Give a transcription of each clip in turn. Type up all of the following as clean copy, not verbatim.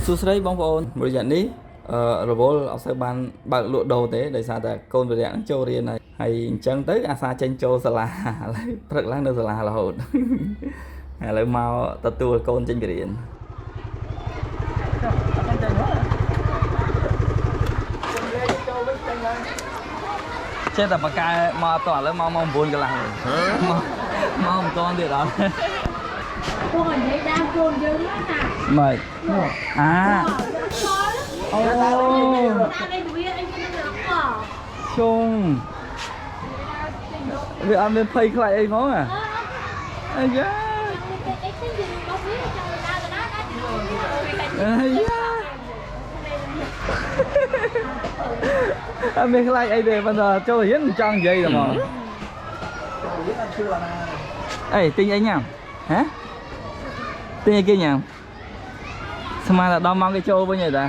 សួស្តីបងប្អូនមួយរយៈនេះរវល់អត់សូវបានបើកលក់ដូរទេដោយសារតែកូនវិរៈនឹងចូលរៀនហើយអញ្ចឹងទៅអាសាចេញចូលសាលាឥឡូវព្រឹកឡើងនៅសាលារហូតឥឡូវមកទទួលកូនចេញពីរៀនចេះតែបកកែមកអត់តឥឡូវមកម៉ោង 9 កន្លះមកមិនទាន់ទៀតអត់ពួកនិយាយដើមខ្លួនយើងណាម៉េចអាអូជុងវាអត់មានភ័យខ្លាចអីហ្មងអាយ៉ាអាយ៉ាអត់មានខ្លាចអីទេប៉ុន្តែចូលរៀនចង់និយាយតែហ្មងអីទិញអីញ៉ាំហ៎ទិញអីគេញ៉ាំស្មានតែដល់ម៉ោងគេចូលវិញហើយតាឥ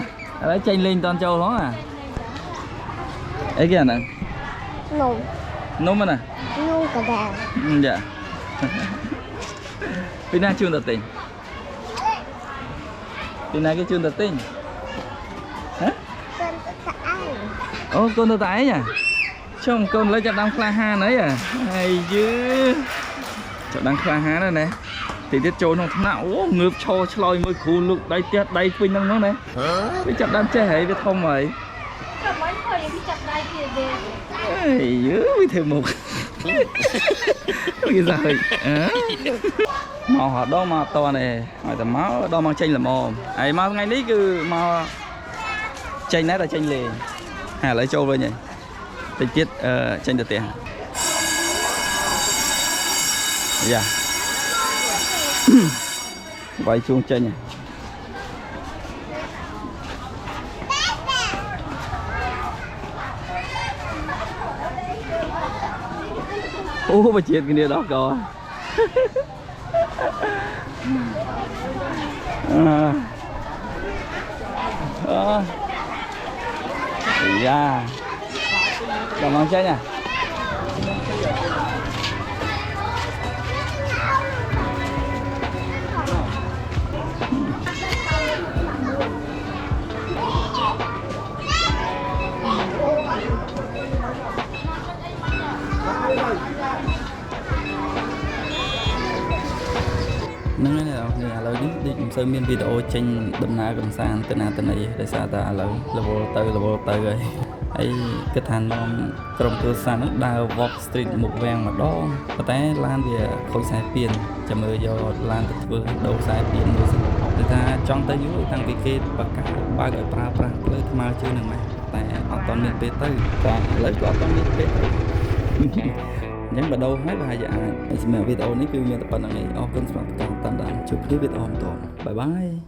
ឡូវចេញលេងមិនតាន់ចូលហ្មងអីគេអាហ្នឹងនំណានំកដាចាពីណាជូនទៅទិញពីណាគេជូនទៅទិញហ៎អូកូនទៅតែឯងចុងកូនលើចាប់ដើមក្លាហានអីហើយយឺចាប់ដើមក្លាហានណាទីទៀតចូលក្នុងថ្នាក់អូងើបឈរឆ្លោយមួយគ្រូលុកដៃផ្ទះដៃពេញហ្នឹងណាវាចាប់ដើមចេះហើយវាធំហើយចាំមិនខ້ອຍវាចាប់ដៃទៀតទេអេយឺវាធ្វើមុខវាសាហើយមកហត់ដងមកតនេះហើយតែមកដល់មកចេញល្មមហើយមកថ្ងៃនេះគឺមកចេញដែរតែចេញលេងហើយឥឡូវចូលវិញហើយតិចទៀតចេញទៅផ្ទះយ៉ាវាយជួងចេញអូបជាតិគ្នាដល់កយ៉ាដល់មកចេញហ្នឹងហើយអ្នកនរឥឡូវនេះដូចមិនសូវមានវីដេអូចេញដំណើរកំសាន្តទៅណាទៅណីដោយសារតែឥឡូវរវល់ទៅហើយគិតថានាំក្រុមគ្រួសារហ្នឹងដើរ walk street មុខវាំងម្ដងប៉ុន្តែឡានវាខូចខ្សែពានចាំមើលយកឡានទៅធ្វើដូរខ្សែពានមួយសិនគឺថាចង់ទៅយូរតាំងពីគេបកកាបើកឲ្យប្រើប្រាស់ផ្លូវថ្មើរជើងហ្នឹងណាតែអត់ទាន់មានពេលទៅតែឥឡូវក៏អត់ទាន់មានពេលទៅអញ្ចឹងបដូរហើយប្រហែលជាអាចសម្រាប់វីដេអូនេះគឺមានតែប៉ុណ្្នឹងឯងអរគុណសម្រាប់ការតាមដានជួបគ្នាវីដេអូបន្តបាយបាយ